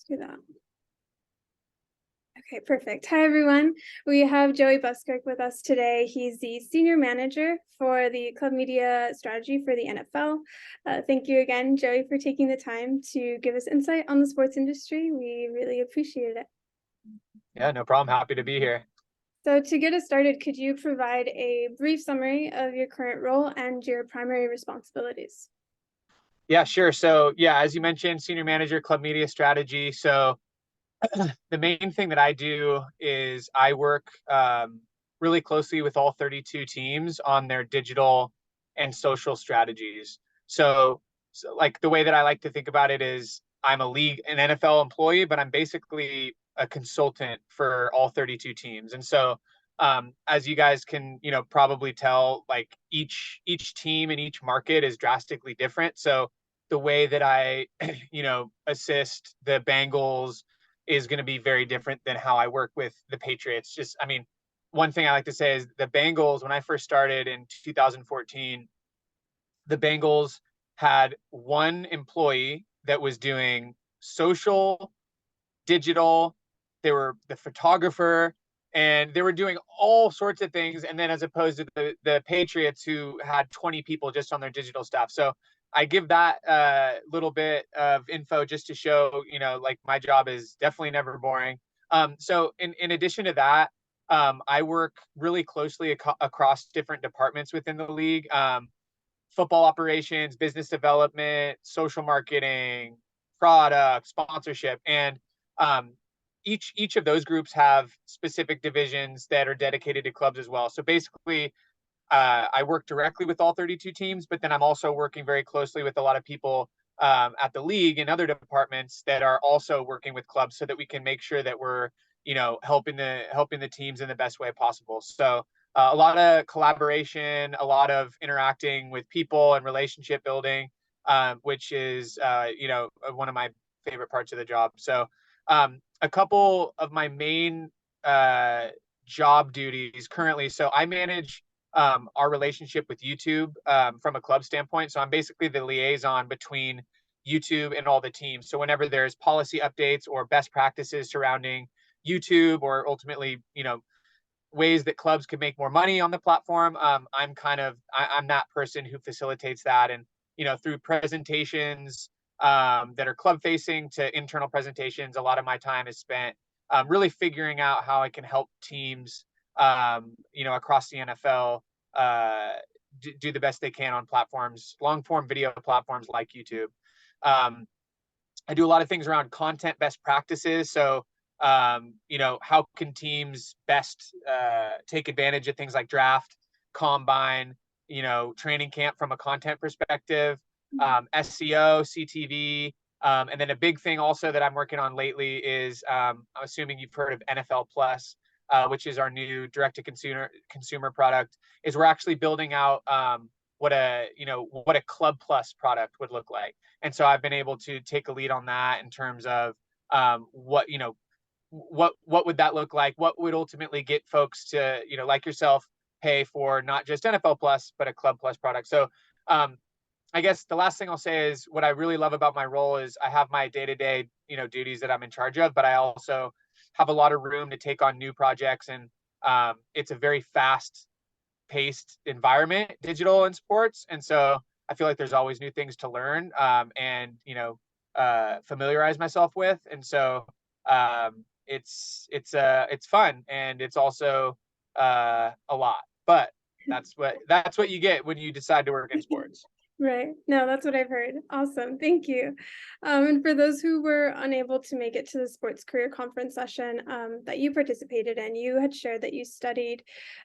Let's do that. Okay, perfect. Hi, everyone. We have Joey Buskirk with us today. He's the senior manager for the club media strategy for the NFL. Thank you again, Joey, for taking the time to give us insight on the sports industry. We really appreciate it. Yeah, no problem. Happy to be here. So to get us started, could you provide a brief summary of your current role and your primary responsibilities? Yeah, sure. So, yeah, as you mentioned, senior manager, club media strategy. So, the main thing that I do is I work really closely with all 32 teams on their digital and social strategies. So, like the way that I like to think about it is I'm an NFL employee, but I'm basically a consultant for all 32 teams. And so, as you guys can, probably tell, like each team in each market is drastically different. So, the way that I, assist the Bengals is going to be very different than how I work with the Patriots. Just, I mean, one thing I like to say is the Bengals, when I first started in 2014, the Bengals had one employee that was doing social, digital, they were the photographer, and they were doing all sorts of things. And then as opposed to the Patriots, who had 20 people just on their digital staff. So I give that little bit of info just to show, like my job is definitely never boring. So in addition to that, I work really closely across different departments within the league. Football operations, business development, social marketing, product, sponsorship, and um, each of those groups have specific divisions that are dedicated to clubs as well. So basically, I work directly with all 32 teams, but then I'm also working very closely with a lot of people at the league and other departments that are also working with clubs, so that we can make sure that we're helping the teams in the best way possible. So a lot of collaboration, a lot of interacting with people and relationship building, which is one of my favorite parts of the job. So a couple of my main job duties currently. So I manage our relationship with YouTube from a club standpoint. So I'm basically the liaison between YouTube and all the teams. So whenever there's policy updates or best practices surrounding YouTube, or ultimately, ways that clubs could make more money on the platform, I'm that person who facilitates that. And through presentations that are club facing to internal presentations, a lot of my time is spent really figuring out how I can help teams across the NFL do the best they can on platforms, long form video platforms like YouTube. I do a lot of things around content best practices. So, how can teams best take advantage of things like draft, combine, training camp from a content perspective, SEO, CTV. And then a big thing also that I'm working on lately is I'm assuming you've heard of NFL Plus, which is our new direct-to-consumer product. Is we're actually building out what a Club Plus product would look like. And so I've been able to take a lead on that in terms of what would that look like? What would ultimately get folks to, like yourself, pay for not just NFL Plus, but a Club Plus product. So I guess the last thing I'll say is what I really love about my role is I have my day-to-day, duties that I'm in charge of, but I also have a lot of room to take on new projects. And it's a very fast-paced environment, digital and sports. And so I feel like there's always new things to learn and familiarize myself with. And so it's fun, and it's also a lot. But that's what you get when you decide to work in sports. Right. No, that's what I've heard. Awesome. Thank you. And for those who were unable to make it to the sports career conference session that you participated in, you had shared that you studied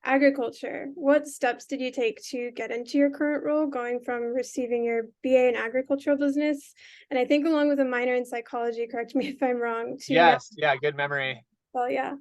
agriculture. What steps did you take to get into your current role, going from receiving your BA in agricultural business, and I think along with a minor in psychology, correct me if I'm wrong, to now? Yes. Yeah. Good memory. Well, yeah.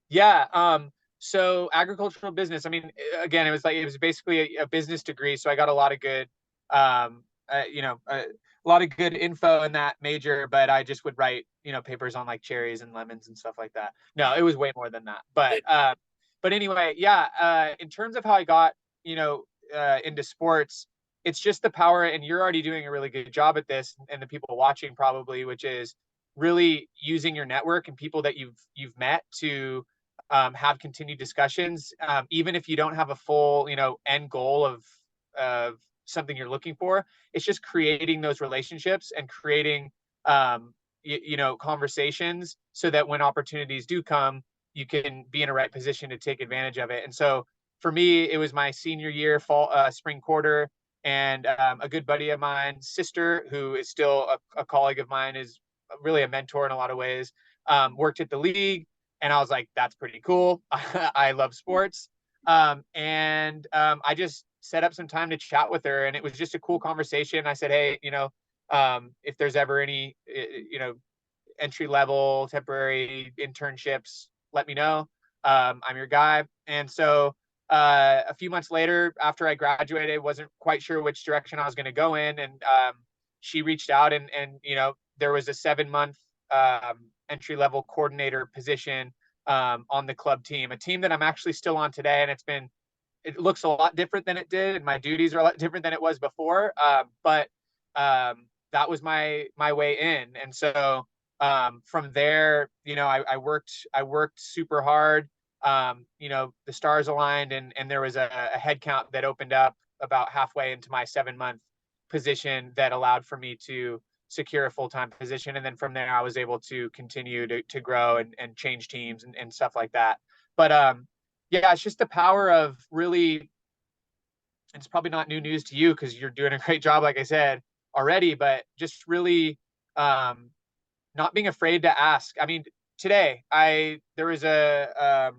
Yeah. So agricultural business, I mean, again, it was basically a business degree. So I got a lot of good, a lot of good info in that major, but I just would write, papers on like cherries and lemons and stuff like that. No, it was way more than that. But anyway, yeah, in terms of how I got, into sports, it's just the power, and you're already doing a really good job at this, and the people watching probably, which is really using your network and people that you've met to have continued discussions, even if you don't have a full, end goal of something you're looking for. It's just creating those relationships and creating, conversations so that when opportunities do come, you can be in a right position to take advantage of it. And so for me, it was my senior year, spring quarter, and a good buddy of mine's sister, who is still a colleague of mine, is really a mentor in a lot of ways, worked at the league. And I was like, that's pretty cool. I love sports. I just set up some time to chat with her, and it was just a cool conversation. I said, hey, if there's ever any, entry level temporary internships, let me know. I'm your guy. And so a few months later, after I graduated, wasn't quite sure which direction I was going to go in, and she reached out, and there was a 7-month entry level coordinator position on the club team, a team that I'm actually still on today, and it looks a lot different than it did, and my duties are a lot different than it was before. But that was my way in, and so from there, I worked super hard. The stars aligned, and there was a head count that opened up about halfway into my 7-month position that allowed for me to secure a full-time position. And then from there, I was able to continue to grow and change teams and stuff like that. But yeah, it's just the power of really, it's probably not new news to you because you're doing a great job, like I said already, but just really not being afraid to ask. I mean, today there was a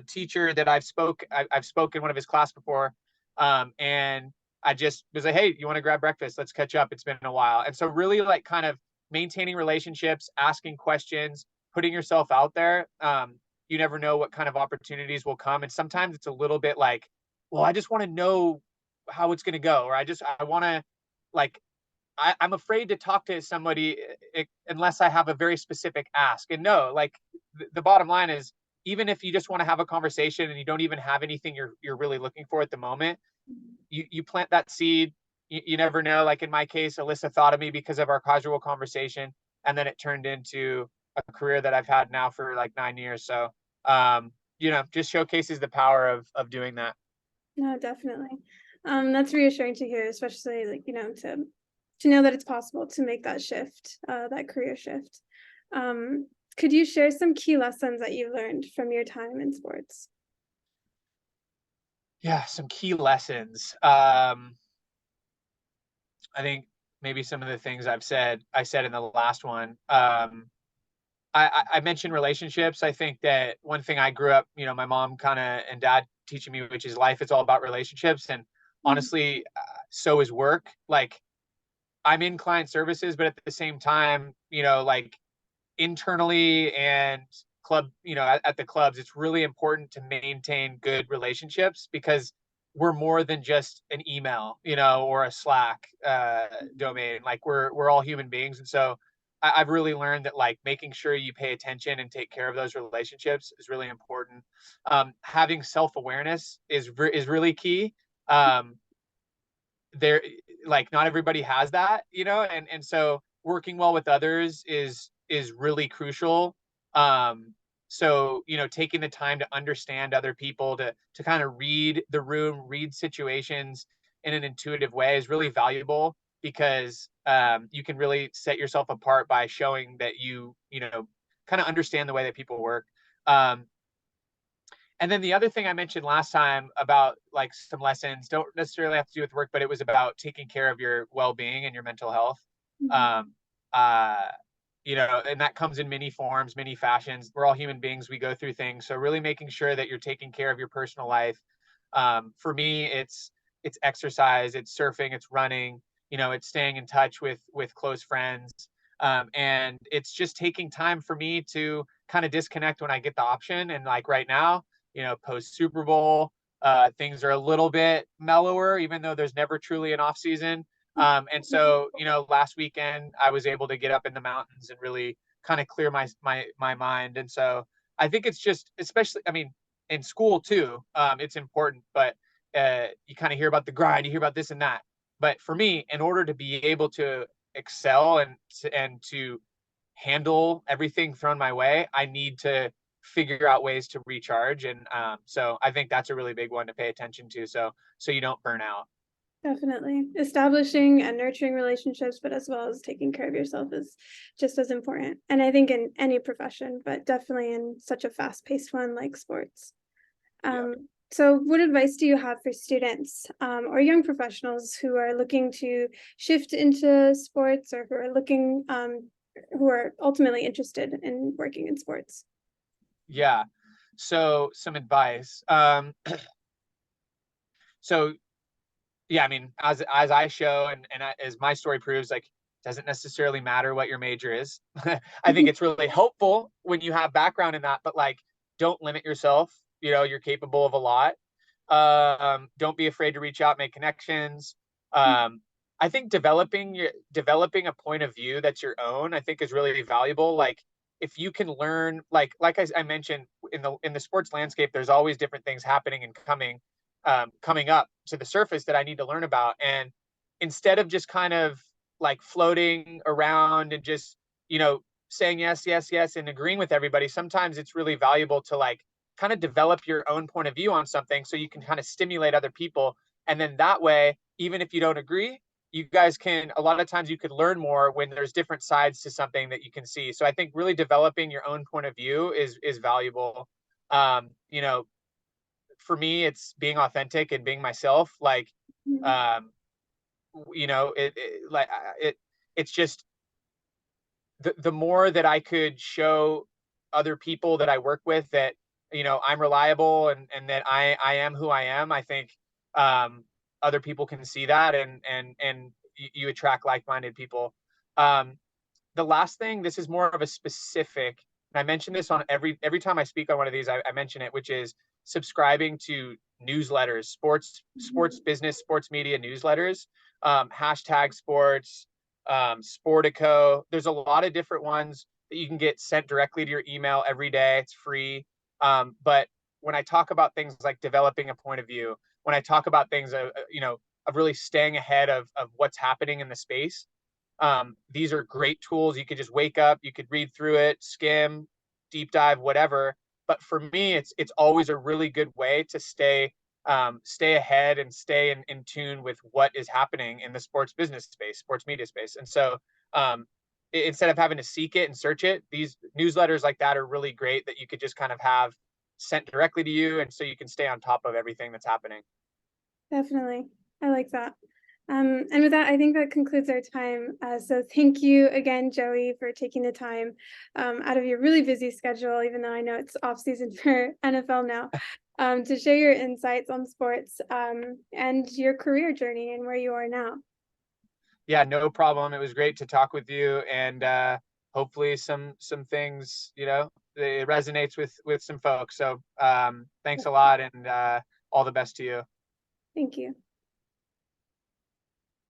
teacher that I've spoken one of his class before, and I just was like, hey, you want to grab breakfast? Let's catch up. It's been a while. And so really like kind of maintaining relationships, asking questions, putting yourself out there. You never know what kind of opportunities will come, and sometimes it's a little bit like, well, I just want to know how it's going to go, or I want to like I'm afraid to talk to somebody unless I have a very specific ask. And no, like the bottom line is, even if you just want to have a conversation and you don't even have anything you're really looking for at the moment, you plant that seed. You never know. Like in my case, Alyssa thought of me because of our casual conversation, and then it turned into a career that I've had now for like 9 years. So, just showcases the power of doing that. No, definitely. That's reassuring to hear, especially like, to know that it's possible to make that shift, that career shift. Could you share some key lessons that you learned from your time in sports? Yeah, some key lessons. I think maybe some of the things I said in the last one. I mentioned relationships. I think that one thing I grew up, my mom kind of and dad teaching me, which is life, it's all about relationships. And Mhm. honestly, so is work. Like I'm in client services, but at the same time, like internally and at the clubs, it's really important to maintain good relationships because we're more than just an email, or a Slack domain. Like we're all human beings. And so I've really learned that like making sure you pay attention and take care of those relationships is really important. Having self-awareness is really key. Um, there like not everybody has that, and so working well with others is really crucial. So taking the time to understand other people, to kind of read the room, read situations in an intuitive way is really valuable because you can really set yourself apart by showing that kind of understand the way that people work. um, and then the other thing I mentioned last time about like some lessons don't necessarily have to do with work, but it was about taking care of your well-being and your mental health. Mhm. Um, uh, and that comes in many forms, many fashions. We're all human beings. We go through things. So really making sure that you're taking care of your personal life. For me, it's exercise, it's surfing, it's running, it's staying in touch with close friends. And it's just taking time for me to kind of disconnect when I get the option. And like right now, post Super Bowl, things are a little bit mellower, even though there's never truly an off season. And so, last weekend I was able to get up in the mountains and really kind of clear my mind. And so I think it's just, especially, I mean, in school too, it's important, but you kind of hear about the grind, you hear about this and that. But for me, in order to be able to excel and to handle everything thrown my way, I need to figure out ways to recharge. And so I think that's a really big one to pay attention to. So you don't burn out. Definitely. Establishing and nurturing relationships, but as well as taking care of yourself is just as important. And I think in any profession, but definitely in such a fast-paced one like sports. Yeah. So what advice do you have for students or young professionals who are looking to shift into sports or who are ultimately interested in working in sports? Yeah. So some advice. So yeah, I mean, as I show and as my story proves, like, doesn't necessarily matter what your major is. I think it's really helpful when you have background in that, but like, don't limit yourself. You know, you're capable of a lot. Don't be afraid to reach out, make connections. I think developing a point of view that's your own, I think is really valuable. Like, if you can learn, like I mentioned, in the sports landscape, there's always different things happening and coming up to the surface that I need to learn about. And instead of just kind of like floating around and just, you know, saying yes, yes, yes, and agreeing with everybody, sometimes it's really valuable to like kind of develop your own point of view on something so you can kind of stimulate other people. And then that way, even if you don't agree, you guys can, a lot of times you could learn more when there's different sides to something that you can see. So I think really developing your own point of view is valuable. You know, for me, it's being authentic and being myself. Like, Mhm. um, you know, it's just the more that I could show other people that I work with that, you know, I'm reliable and that I am who I am. I think other people can see that and you attract like-minded people. Um, the last thing, this is more of a specific, and I mention this on every time I speak on one of these, I mention it, which is subscribing to newsletters, sports Mhm. business, sports media newsletters, hashtag sports, Sportico. There's a lot of different ones that you can get sent directly to your email every day. It's free. But when I talk about things like developing a point of view, when I talk about things, you know, of really staying ahead of what's happening in the space, these are great tools. You could just wake up, you could read through it, skim, deep dive, whatever. But for me, it's always a really good way to stay ahead and stay in tune with what is happening in the sports business space, sports media space. And so instead of having to seek it and search it, these newsletters like that are really great that you could just kind of have sent directly to you, and so you can stay on top of everything that's happening. Definitely. I like that. And with that, I think that concludes our time. So thank you again, Joey, for taking the time out of your really busy schedule, even though I know it's off season for NFL now, to share your insights on sports and your career journey and where you are now. Yeah, no problem. It was great to talk with you, and hopefully some things, you know, it resonates with some folks. So thanks a lot, and all the best to you. Thank you.